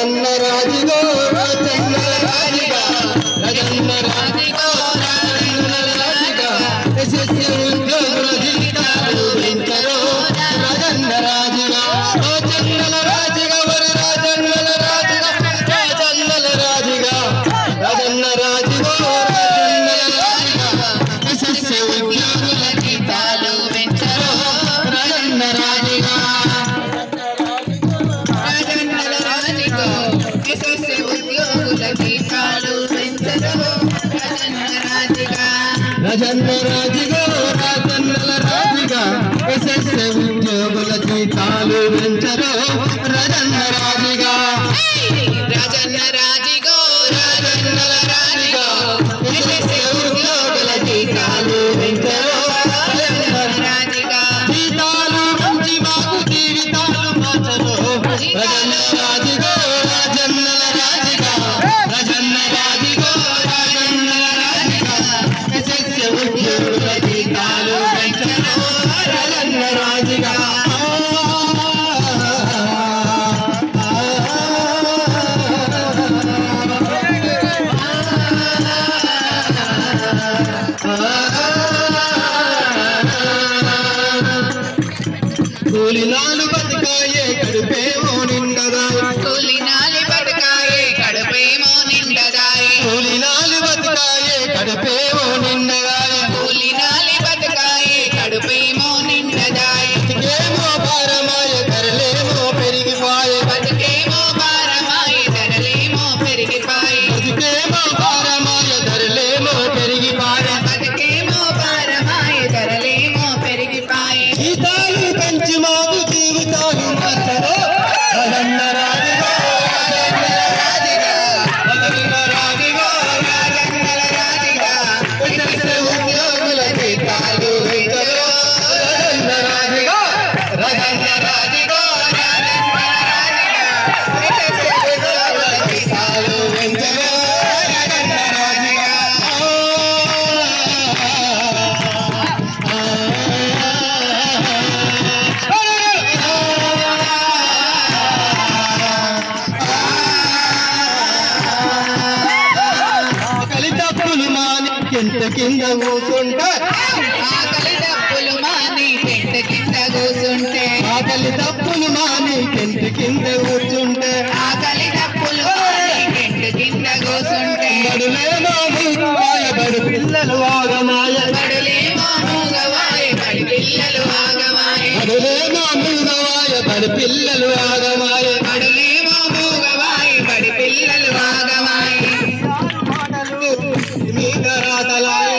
రాజన్న రాజుగో రాజన్నల రాజుగా రాజన్న రాజుగో రాజన్నల రాజుగా ఎస్ఎస్సి ఉద్యోగుల జీవితాలు పెంచరో రాజన్న రాజుగా రాజన్నల రాజుగా వరి రాజన్నల రాజుగా రాజన్నల రాజుగా రాజన్న రాజుగో రాజన్నల రాజుగా ఎస్ఎస్సి ఉద్యోగుల జీవితాలు పెంచరో రాజన్న రాజుగా రాజన్న రాజుగా రాజన్నల రాజుగా ఎస్ఎస్సి ఉద్యోగుల జీతాలు పెంచరో రాజన్న రాజుగా రాజన్న రాజుగా రాజన్నల రాజుగా ఎస్ఎస్సి ఉద్యోగుల జీతాలు పెంచరో రాజన్న రాజుగా జీతాలు పెంచి మాకు జీవితాలు మార్చరో రాజన్న రాజుగా రాజన్నల రాజుగా రాజన్న రాజుగా రాజన్నల రాజుగా ఎస్ఎస్సి ఉద్యోగుల జీతాలు పెంచరో రాజన్న రాజుగా కూలినాలు బతకాయే కడుపేమో నిండదాయి కూలినాలి బతకాయే కడుపేమో నిండదాయి కూలినాలు బతకాయే కడుపేమో నిండదాయి కూలినాలి బతకాయే కడుపేమో నిండదాయి బతికేమో భారమాయ ధరలేమో పెరిగిపాయే బతుకేమో భారమాయి ధరలేమో పెరిగిపాయి బతికేమో భారమాయ ధరలేమో పెరిగిపాయే బతుకేమో భారమాయి ధరలేమో పెరిగిపాయి జీతాలు పెంచి మాకు జీవితాలు మార్చరో రాజన్న రాజుగా రాజన్న రాజుగా రాజన్నల రాజుగా ఎస్ఎస్సి ఉద్యోగుల జీతాలు పెంచరో రాజన్న రాజుగా రాజన్న రాజుగా ఎస్ఎస్సి ఉద్యోగుల జీతాలు పెంచరో రాజన్న రాజుగా ఆకలి తప్పులు మాని కింద కింద కూర్చుంటే ఆకలి డబ్బులు మాని చెట్టు కింద కూర్చుంటే ఆకలి తప్పులు మాని కింద కింద కూర్చుంటే ఆకలి డబ్బులు మాని చెట్టు కింద కూర్చుంటే బడులేమో మూగవాయ బడు పిల్లలు ఆగమాయ బడులేమో మూగవాయి బడి పిల్లలు ఆగవాయి బడులేమో మూగవాయ బడు పిల్లలు ఆగమాయ బడులేమో మూగవాయి బడి పిల్లలు ఆగవాయి మాటలు మీద రాతలాయ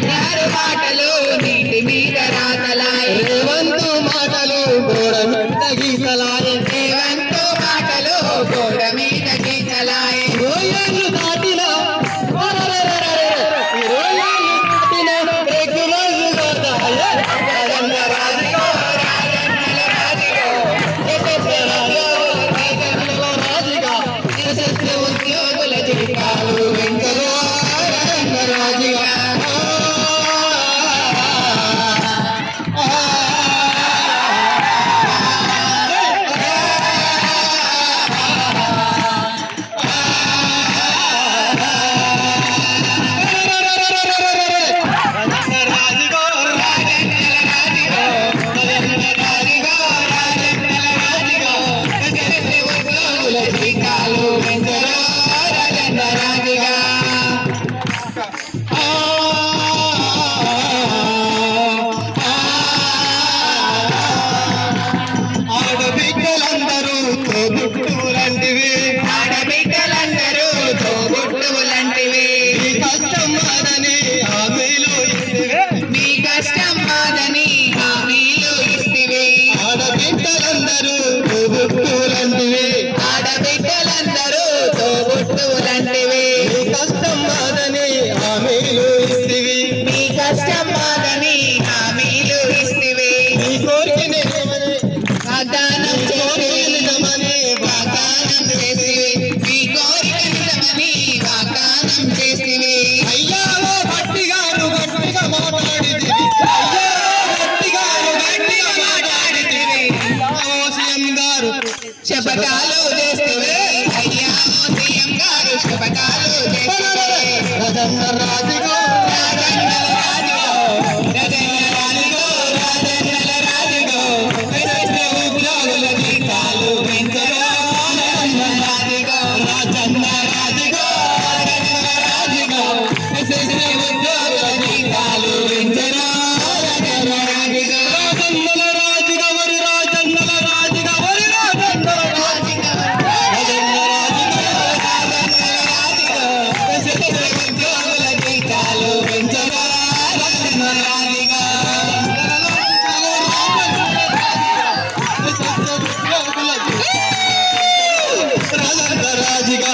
యారు మాటలు నీటి మీద రాతలాయి రేవంతు మాటలు గోడ మీద గీతలాయ రేవంతు మాటలు గోడ మీద గీతలాయి రోయలు దాటిన రోయలు దాటిన రెగ్యులర్ రాజన్న రాజుగా రాజన్నల రాజుగా ఎస్ఎస్సి రాజన్న రాజుగో ఉద్యోగుల జీతాలు పెంచరా రాజన్న రాజుగో ఉద్యోగుల జీతాలు పెంచరా రాజన్నల రాజుగా వరి రాజన్నల రాజుగా వరి రాజన్నల ఉద్యోగుల జీతాలు పెంచరా రాజన్న రాజుగా రాజన్న రాజుగా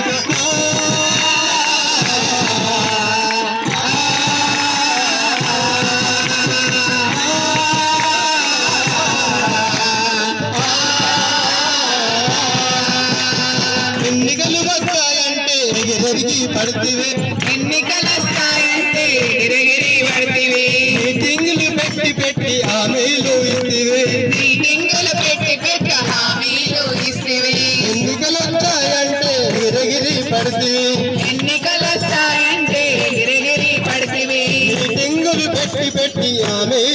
ఎన్నికలు వస్తాయంటే ఎగిరెగిరి పడితివి ఎన్నికలు వస్తాయంటే ఎగిరెగిరి పడితివి మీటింగులు పెట్టి పెట్టి హామీలు ఇస్తివి మీటింగులు పెట్టి పెట్టి హామీలు ఇస్తివి ఎన్నికలు వస్తాయంటే ఎగిరెగిరి పడితివి ఎన్నికలు వస్తాయంటే ఎగిరెగిరి పడితివి మీటింగులు పెట్టి పెట్టి హామీలు